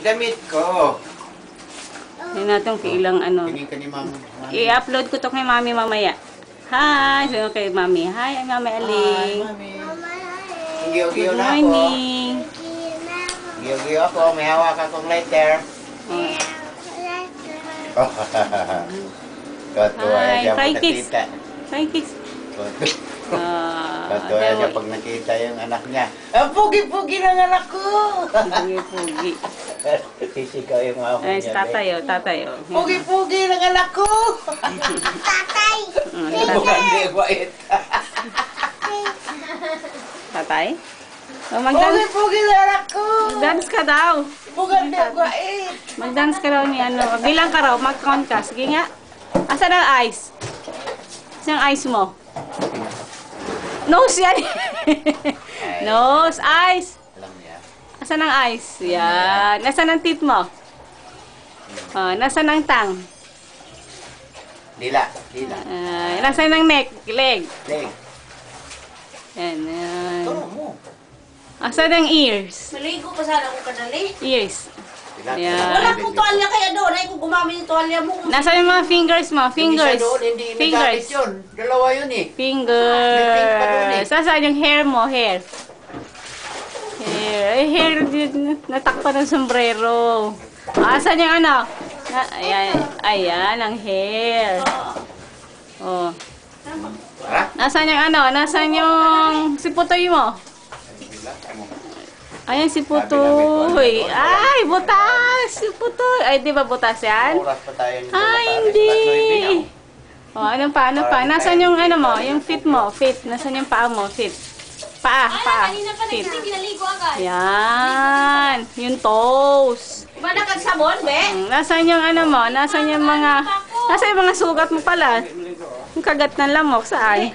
damit ko. Tingnan natin kung ilang ano. Tingin ka ni Mami. I-upload ko to kay Mami mamaya. Hi! So, kay Mami. Hi, Mami Aling. Mami. Good Giyo-giyo na ako. morning. Giyo-giyo ako. May hawak akong lighter. Katuwa Hi, siya fry pag kiss. nakita. Fry kiss. Katuwa siya pag nakita yung anak niya. Ang pugi-pugi ng anak ko! Pugi-pugi. Sisigaw yung mga Ay, si tatay, oh. Tatay, oh. Pugi-pugi ng anak ko! Tatay! Hindi, wait. Tatay? Oh, mag-dance. Pugi-pugi ng anak ko! Mag-dance ka daw. Bugandi, wait. Mag-dance ka daw ni ano. Bilang ka raw, mag-count ka. Sige nga. Asan ang eyes? Asan ang eyes mo? Nose yan. Nose, eyes. Alam niya. Asan ang eyes? Yan. Nasaan ang teeth mo? Oh, nasaan ang tongue? Dila, dila. Nasaan ang neck? Leg. Leg. Yan, yan. Turo mo. Asan ang ears? Maligo pa sana ako kadali. Ears. Dila. Yan. Wala akong tuwalya kaya doon. Ay, kung gumamit yung tuwalya mo. Nasaan yung mga fingers mo? Fingers. Hindi siya doon, hindi Fingers. nagamit yun. Dalawa yun eh. Fingers. May pink pa doon eh. Saan yung hair mo? Hair. Hair. Ay, hair. Natakpan ng sombrero. Asan yung ano? Ayan. Ayan, ang hair. Oh. Para? Nasaan yung ano? Nasaan yung siputoy mo? Ayan si Putoy. Ay, butas! Si Putoy. Ay, di ba butas yan? Oras pa tayo nito. Ay, hindi. O, ano pa? Ano pa? Nasaan yung ano mo? Yung feet mo? Feet. Nasaan yung paa mo? Feet. Paa. Kanina pa Feet. ginaligo agad. Yan. Yung toes. Ba nakagsabon, be? Nasaan yung ano mo? Nasaan yung mga... Nasaan yung mga sugat mo pala? Yung kagat ng lamok. Saan?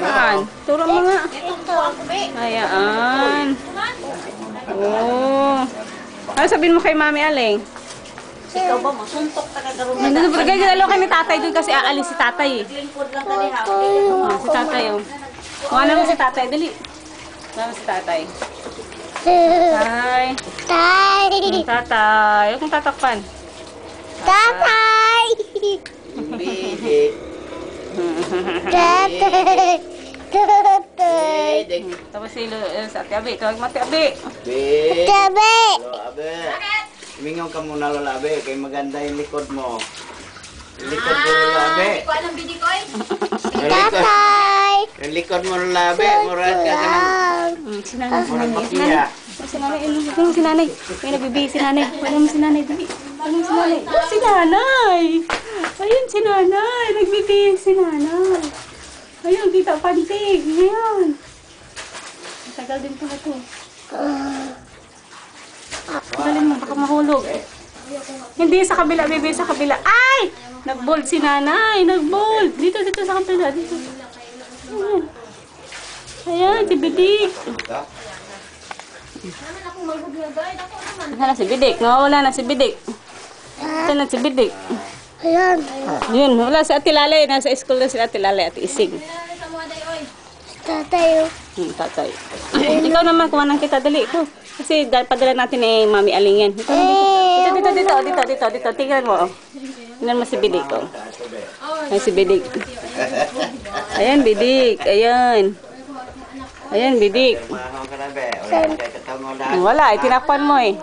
Saan? Turo mo nga. Itong tuwang ko, be. Ayan. Oh. Ano sabihin mo kay Mami Aling? Ikaw ba, masuntok ka kagaroon na. Nandun pa kayo dalawa kay ni tatay doon kasi aalis si tatay eh. Lingkod lang ka ni ha. Oh, si tatay oh. Kuha na mo si tatay, dali. Kuha mo si tatay. Hi. Tatay. Huwag kong tatakpan. Tatay! Bidik. Tatay! Bidik. Tapos si sa ate Abi. Tawag mo ate Abi. Bidik. Tabi! Lolo Abe. Mingaw ka muna, Lola Abe. Kaya maganda yung likod mo. Yung likod mo, Lola Abe. Hindi ko alam, bidikoy. Tatay! Yung likod mo, Lola Abe. Murad ka ka ng... Si nanay, si Murad nanay. makiya. Si nanay, ano mo si nanay? May nagbibigay si nanay. Ano mo si nanay, dali. Ano mo si nanay? Oh, si nanay! Ayun si nanay. Nagbibigay si nanay. Ayun, kita pantig. Ngayon. Tagal din pala ito. Galing mo, baka mahulog. Hindi sa kabila, bebe, sa kabila. Ay! Nag-bold si nanay. Nag-bold. Dito, dito sa kabila. Dito. Ayan. Ayan, si Bidik. Naman akong magbubiyagay. Ako naman. Wala si Bidik. Nawawala na si Bidik. Ito na si Bidik. Ayan. Yun, wala si Ate Lalay. Nasa school na si Ate Lalay, Ate Ising. Nanay sa mga day, oy. Tatay. Tatay. Ikaw naman, kuha nang kita. Dali, ito. Kasi padala natin eh, Mami Aling yan. Ito, dito. Tingnan mo, oh. Tingnan mo si Bidik, oh. Ay, si Bidik. Ayan, Bidik. Ayan. Ayan, Bidik. Mahal ka na, Be. Wala ka katango lahat. Wala, itinakpan mo eh.